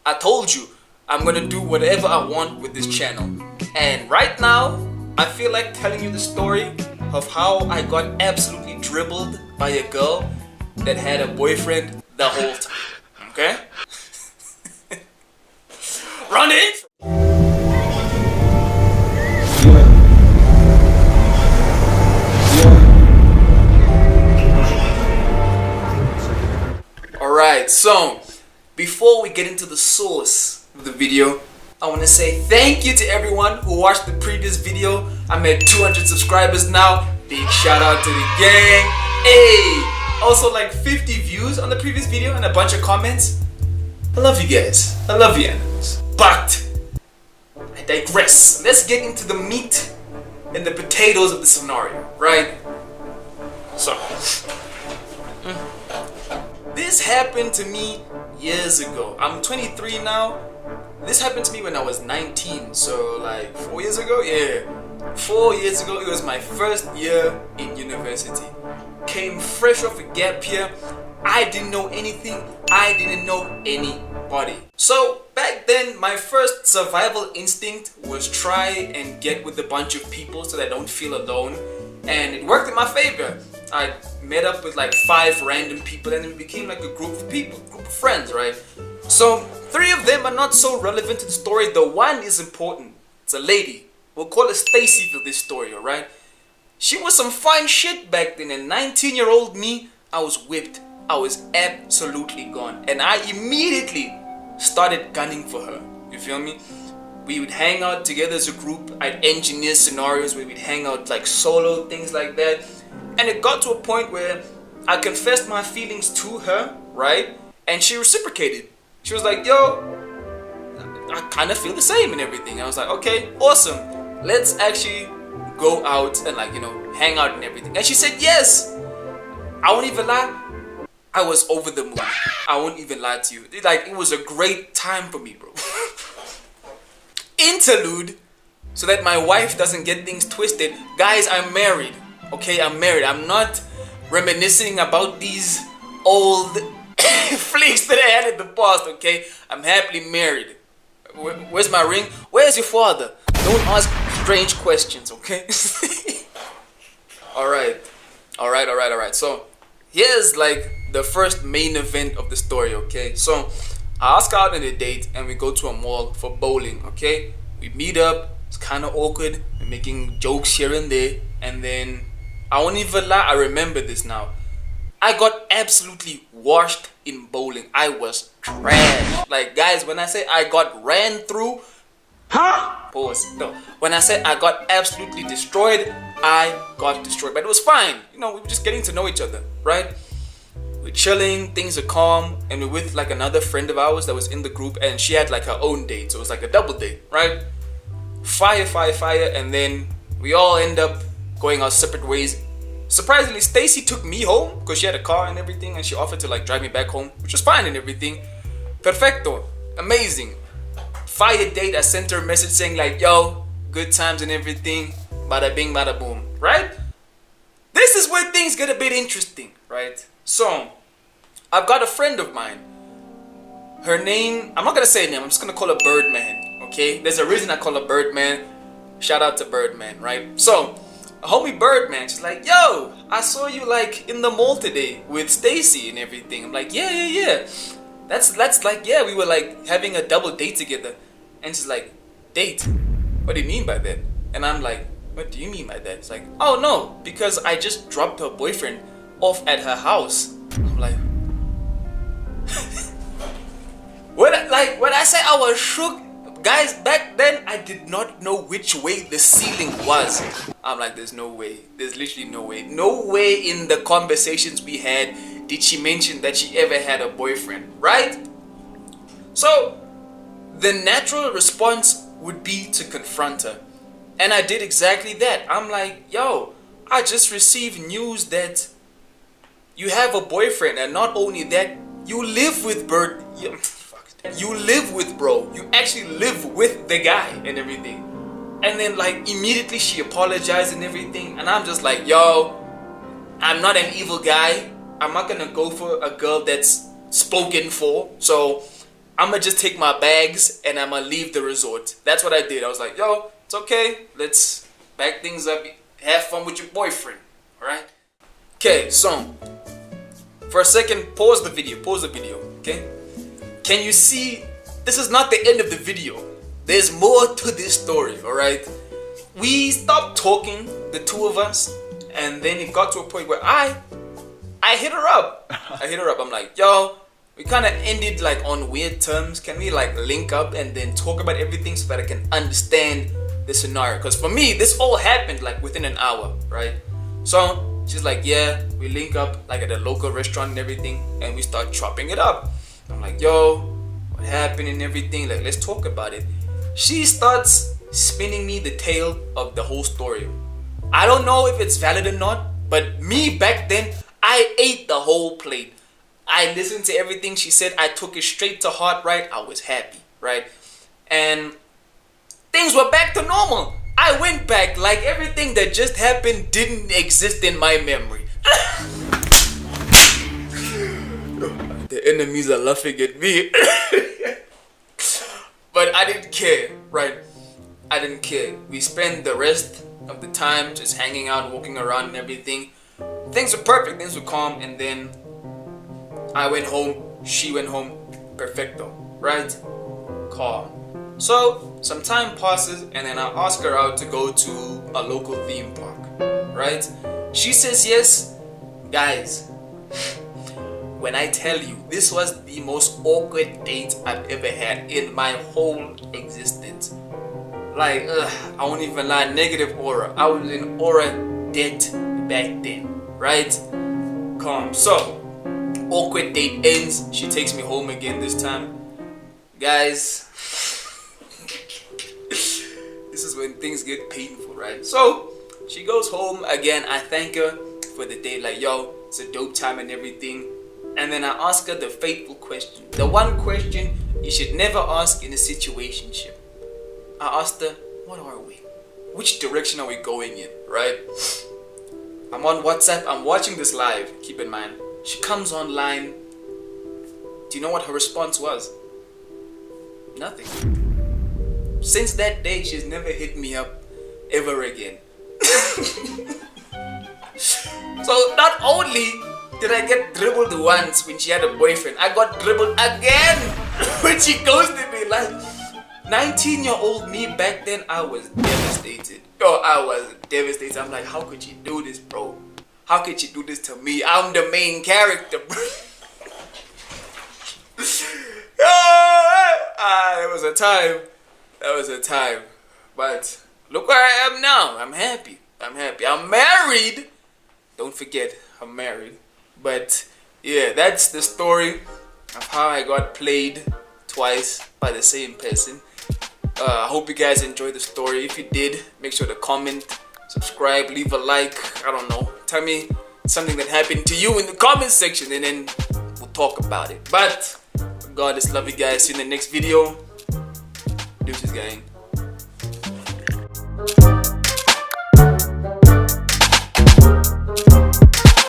I told you, I'm gonna do whatever I want with this channel. And right now, I feel like telling you the story of how I got absolutely dribbled by a girl that had a boyfriend the whole time. Okay? Run it! Alright, so before we get into the source of the video, I want to say thank you to everyone who watched the previous video. I'm at 200 subscribers now. Big shout out to the gang. Hey! Also like 50 views on the previous video and a bunch of comments. I love you guys. I love you animals. But I digress. Let's get into the meat and the potatoes of the scenario, right? So this happened to me years ago. I'm 23 now. This happened to me when I was 19, so like 4 years ago? Yeah. 4 years ago, it was my first year in university. Came fresh off a gap year. I didn't know anything. I didn't know anybody. So back then, my first survival instinct was try and get with a bunch of people so that I don't feel alone. And it worked in my favor. I met up with like 5 random people and it became like a group of people, group of friends, right? So 3 of them are not so relevant to the story. The one is important. It's a lady. We'll call her Stacy for this story, alright? She was some fine shit back then, and 19-year-old me, I was whipped. I was absolutely gone. And I immediately started gunning for her. You feel me? We would hang out together as a group. I'd engineer scenarios where we'd hang out like solo, things like that. And it got to a point where I confessed my feelings to her, right? And she reciprocated. She was like, yo, I kind of feel the same and everything. I was like, okay, awesome. Let's actually go out and like, you know, hang out and everything. And she said yes. I won't even lie. I was over the moon. I won't even lie to you. It was a great time for me, bro. Interlude, so that my wife doesn't get things twisted. Guys, I'm married. Okay, I'm married. I'm not reminiscing about these old flicks that I had in the past, okay? I'm happily married. Where's my ring? Where's your father? Don't ask strange questions, okay? Alright. So, here's like the first main event of the story, okay? So, I ask her out on a date and we go to a mall for bowling, okay? We meet up. It's kind of awkward. We're making jokes here and there. And then, I won't even lie, I remember this now. I got absolutely washed in bowling. I was trash. Like, guys, when I say I got ran through, pause. No. When I said I got absolutely destroyed, I got destroyed. But it was fine. You know, we were just getting to know each other, right? We're chilling, things are calm, and we're with like another friend of ours that was in the group, and she had like her own date, so it was like a double date, right? Fire, and then we all end up going our separate ways. Surprisingly, Stacy took me home because she had a car and everything, and she offered to like drive me back home, which was fine and everything. Perfecto, amazing. Fire date. I sent her a message saying like, yo, good times and everything, bada bing, bada boom, right? This is where things get a bit interesting, right? So, I've got a friend of mine. Her name, I'm not gonna say her name, I'm just gonna call her Birdman, okay? There's a reason I call her Birdman. Shout out to Birdman, right? So, a homie Birdman, she's like, yo, I saw you like in the mall today with Stacy and everything. I'm like, yeah. That's like, yeah, we were like having a double date together. And she's like, date? What do you mean by that? And I'm like, what do you mean by that? It's like, oh no, because I just dropped her boyfriend off at her house. I'm like, when I say I was shook, guys, back then I did not know which way the ceiling was. I'm like, there's no way. There's literally no way. No way in the conversations we had did she mention that she ever had a boyfriend, right? So, the natural response would be to confront her. And I did exactly that. I'm like, yo, I just received news that you have a boyfriend, and not only that, you live with you live with bro. You actually live with the guy and everything. And then like immediately she apologized and everything, and I'm just like, yo, I'm not an evil guy. I'm not gonna go for a girl that's spoken for. So I'm gonna just take my bags and I'm gonna leave the resort. That's what I did. I was like, yo, it's okay. Let's back things up. Have fun with your boyfriend. Alright? Okay, so for a second, pause the video. Okay? Can you see? This is not the end of the video. There's more to this story, alright? We stopped talking, the two of us, and then it got to a point where I hit her up. I'm like, yo, we kind of ended like on weird terms. Can we like link up and then talk about everything so that I can understand the scenario? Because for me, this all happened like within an hour, right? So she's like, yeah, we link up like at a local restaurant and everything, and we start chopping it up. I'm like, yo, what happened and everything? Like, let's talk about it. She starts spinning me the tale of the whole story. I don't know if it's valid or not, but me back then, I ate the whole plate. I listened to everything she said. I took it straight to heart, right? I was happy, right? And things were back to normal. I went back like everything that just happened didn't exist in my memory. The enemies are laughing at me. But I didn't care, right? I didn't care. We spent the rest of the time just hanging out, walking around and everything. Things were perfect, things were calm, and then I went home, she went home, perfecto, right? Calm. So some time passes and then I ask her out to go to a local theme park, right? She says yes. Guys, when I tell you, this was the most awkward date I've ever had in my whole existence. Like, I won't even lie, negative aura. I was in aura debt back then, right? Calm. So, awkward date ends. She takes me home again this time. Guys, this is when things get painful, right? So, she goes home again. I thank her for the date. Like, yo, it's a dope time and everything. And then I ask her the fateful question. The one question you should never ask in a situationship. I asked her, what are we? Which direction are we going in, right? I'm on WhatsApp. I'm watching this live. Keep in mind. She comes online. Do you know what her response was? Nothing. Since that day, she's never hit me up ever again. So not only did I get dribbled once when she had a boyfriend, I got dribbled again when she ghosted me. Like, 19-year-old me back then, I was devastated. Yo, I was devastated. I'm like, how could she do this, bro? How could she do this to me? I'm the main character, bro. There was a time. That was a time. But look where I am now. I'm happy. I'm married. Don't forget, I'm married. But yeah, that's the story of how I got played twice by the same person. I hope you guys enjoyed the story. If you did, make sure to comment, subscribe, leave a like. I don't know. Tell me something that happened to you in the comment section and then we'll talk about it. But regardless, love you guys. See you in the next video. Deuces, gang.